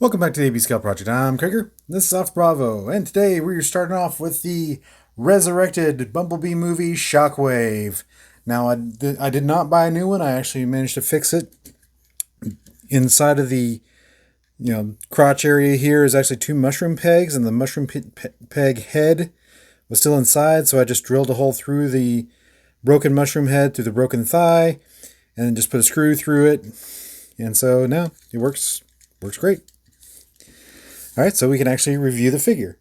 Welcome back to the AB Scout Project. I'm Krieger. This is Off Bravo, and today we're starting off with the resurrected Bumblebee movie Shockwave. Now, I did not buy a new one. I actually managed to fix it. Inside of the crotch area here is actually two mushroom pegs, and the mushroom peg head was still inside, so I just drilled a hole through the broken mushroom head through the broken thigh, and then just put a screw through it, and so now it works great. All right, so we can actually review the figure.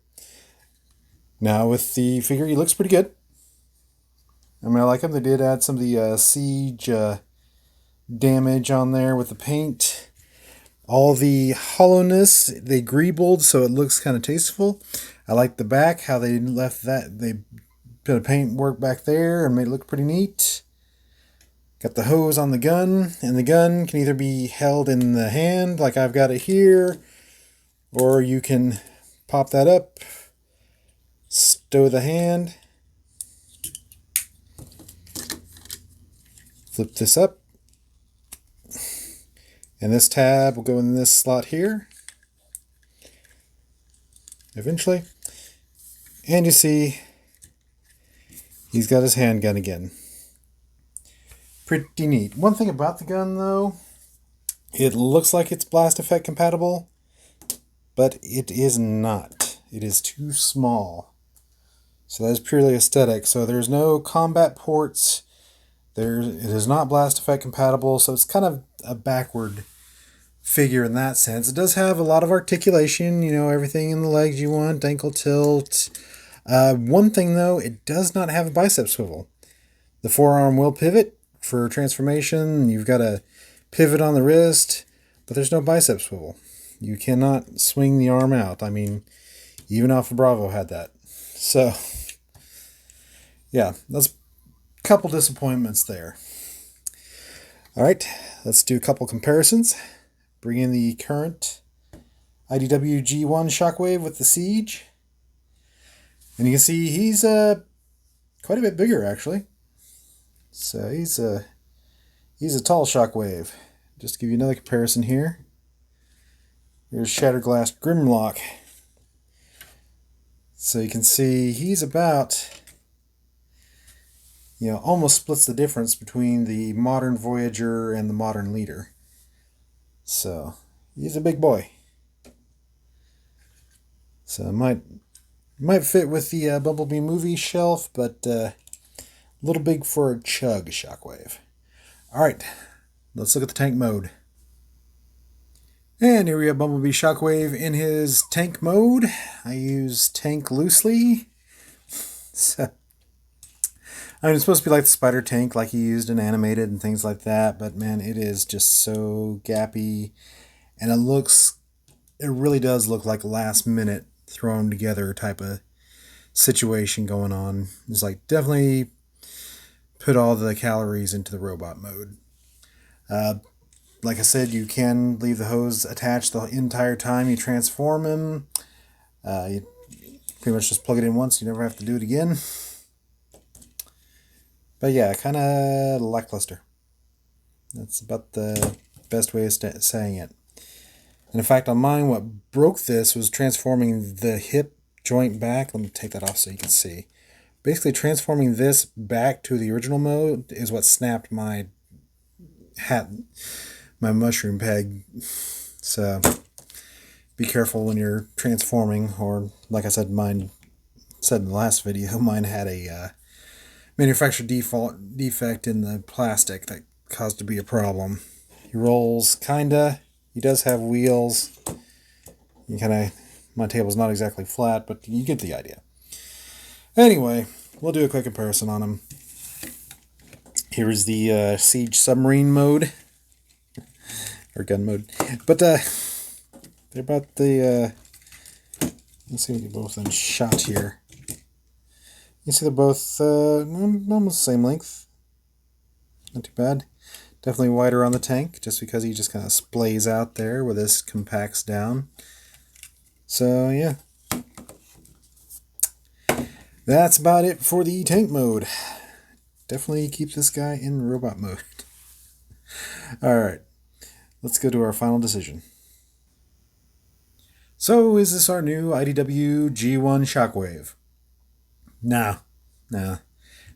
Now with the figure, he looks pretty good. I mean, I like him. They did add some of the siege damage on there with the paint. All the hollowness, they greebled, so it looks kind of tasteful. I like the back, how they left that. They put a paint work back there and made it look pretty neat. Got the hose on the gun, and the gun can either be held in the hand, like I've got it here, or you can pop that up, stow the hand, flip this up, and this tab will go in this slot here eventually. And you see he's got his handgun again. Pretty neat. One thing about the gun though, it looks like it's blast effect compatible, but it is not. It is too small. So that is purely aesthetic. So there's no combat ports. It is not blast effect compatible, so it's kind of a backward figure in that sense. It does have a lot of articulation, everything in the legs you want, ankle tilt. One thing though, it does not have a bicep swivel. The forearm will pivot for transformation. You've got a pivot on the wrist, but there's no bicep swivel. You cannot swing the arm out. I mean, even Alpha Bravo had that. So, yeah, that's a couple disappointments there. All right, let's do a couple comparisons. Bring in the current IDW G1 Shockwave with the Siege. And you can see he's quite a bit bigger, actually. So he's a tall Shockwave. Just to give you another comparison here. Here's Shatterglass Grimlock. So you can see he's about, almost splits the difference between the modern Voyager and the modern Leader. So he's a big boy. So it might fit with the Bumblebee movie shelf, but a little big for a chug Shockwave. All right, let's look at the tank mode. And here we have Bumblebee Shockwave in his tank mode. I use tank loosely. So, I mean, it's supposed to be like the spider tank, like he used in animated and things like that. But man, it is just so gappy. And it really does look like last minute thrown together type of situation going on. It's like definitely put all the calories into the robot mode. Like I said, you can leave the hose attached the entire time you transform him. You pretty much just plug it in once. You never have to do it again. But yeah, kind of lackluster. That's about the best way of saying it. And in fact, on mine, what broke this was transforming the hip joint back. Let me take that off so you can see. Basically, transforming this back to the original mode is what snapped my mushroom peg. So be careful when you're transforming, or like I said, mine said in the last video, mine had a manufacturer defect in the plastic that caused it to be a problem. He rolls kinda. He does have wheels. My table's not exactly flat, but you get the idea. Anyway, we'll do a quick comparison on him. Here's the Siege Submarine mode. Or gun mode. But they're about the let's see if we get both of them shot here. You see they're both almost the same length. Not too bad. Definitely wider on the tank, just because he just kind of splays out there where this compacts down. So yeah. That's about it for the tank mode. Definitely keep this guy in robot mode. Alright. Let's go to our final decision. So, is this our new IDW G1 Shockwave? Nah, nah.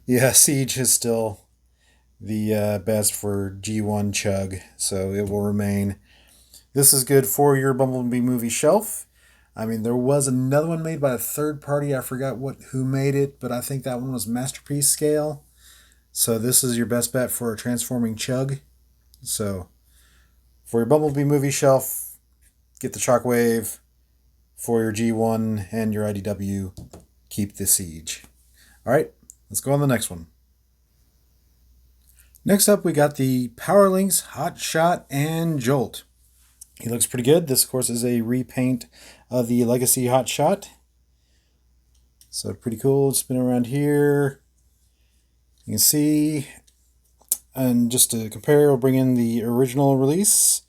Yeah, Siege is still the best for G1 Chug, so it will remain. This is good for your Bumblebee movie shelf. I mean, there was another one made by a third party. I forgot who made it, but I think that one was Masterpiece Scale. So this is your best bet for a transforming Chug. So for your Bumblebee movie shelf, get the Shockwave. For your G1 and your IDW, keep the Siege. All right, let's go on the next one. Next up, we got the Powerlinx Hotshot and Jolt. He looks pretty good. This, of course, is a repaint of the Legacy Hotshot. So pretty cool. Spin around here. You can see, and just to compare, we'll bring in the original release.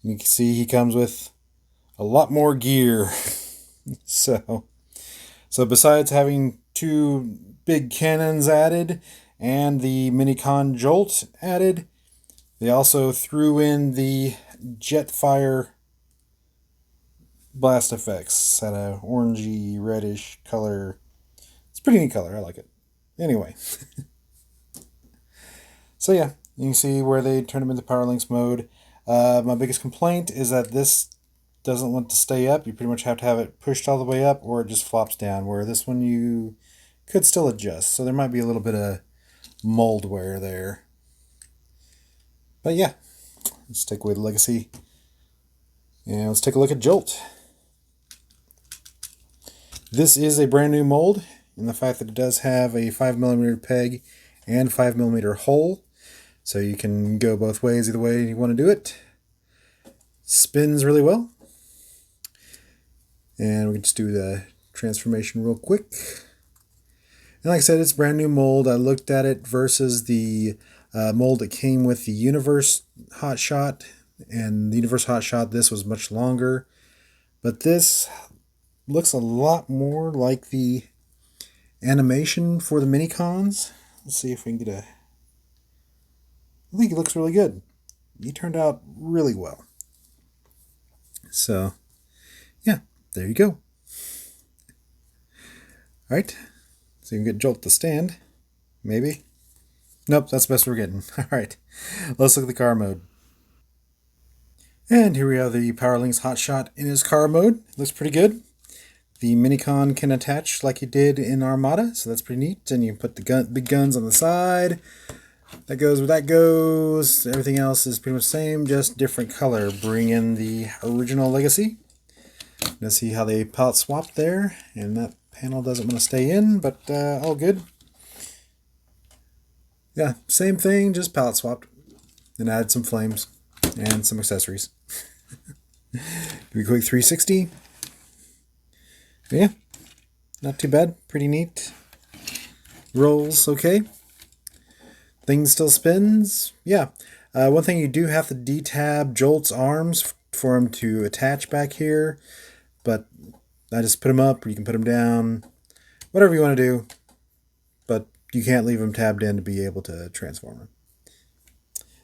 You can see he comes with a lot more gear. So besides having two big cannons added and the Minicon Jolt added, they also threw in the Jetfire blast effects. Had a orangey reddish color. It's a pretty neat color. I like it. Anyway. So yeah, you can see where they turned them into Powerlinx mode. My biggest complaint is that this doesn't want to stay up. You pretty much have to have it pushed all the way up or it just flops down, where this one you could still adjust. So there might be a little bit of mold wear there. But yeah, let's take away the Legacy. And let's take a look at Jolt. This is a brand new mold in the fact that it does have a 5mm peg and 5mm hole. So you can go both ways, either way you want to do it. Spins really well. And we can just do the transformation real quick. And like I said, it's a brand new mold. I looked at it versus the mold that came with the Universe Hotshot. And the Universe Hotshot, this was much longer. But this looks a lot more like the animation for the Minicons. Let's see if we can get a... I think it looks really good. He turned out really well. So, yeah, there you go. Alright, so you can get Jolt to stand. Maybe. Nope, that's the best we're getting. Alright, let's look at the car mode. And here we have the Powerlinx Hotshot in his car mode. Looks pretty good. The Minicon can attach like you did in Armada, so that's pretty neat. And you put the big guns on the side. That goes where that goes. Everything else is pretty much the same, just different color. Bring in the original Legacy. Let's see how they palette swapped there. And that panel doesn't want to stay in, but all good. Yeah, same thing, just palette swapped. And added some flames and some accessories. Do a quick 360. Yeah, not too bad. Pretty neat. Rolls okay. Thing still spins. Yeah. One thing, you do have to detab Jolt's arms for him to attach back here. But I just put him up, or you can put him down. Whatever you want to do. But you can't leave him tabbed in to be able to transform him.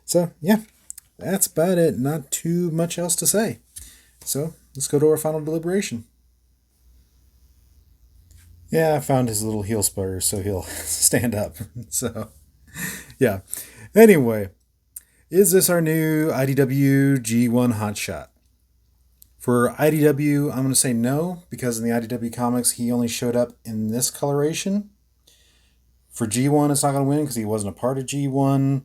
So, yeah. That's about it. Not too much else to say. So, let's go to our final deliberation. Yeah, I found his little heel spurs so he'll stand up. So, yeah. Anyway, is this our new IDW G1 Hotshot? For IDW, I'm going to say no, because in the IDW comics, he only showed up in this coloration. For G1, it's not going to win because he wasn't a part of G1.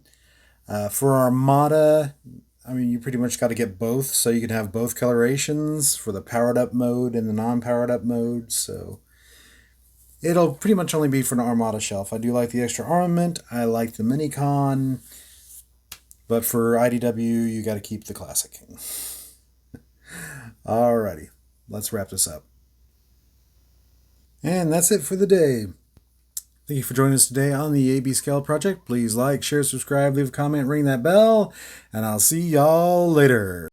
For Armada, I mean, you pretty much got to get both, so you can have both colorations for the powered up mode and the non-powered up mode, so it'll pretty much only be for an Armada shelf. I do like the extra armament. I like the Minicon. But for IDW, you got to keep the classic. Alrighty. Let's wrap this up. And that's it for the day. Thank you for joining us today on the AB Scale Project. Please like, share, subscribe, leave a comment, ring that bell. And I'll see y'all later.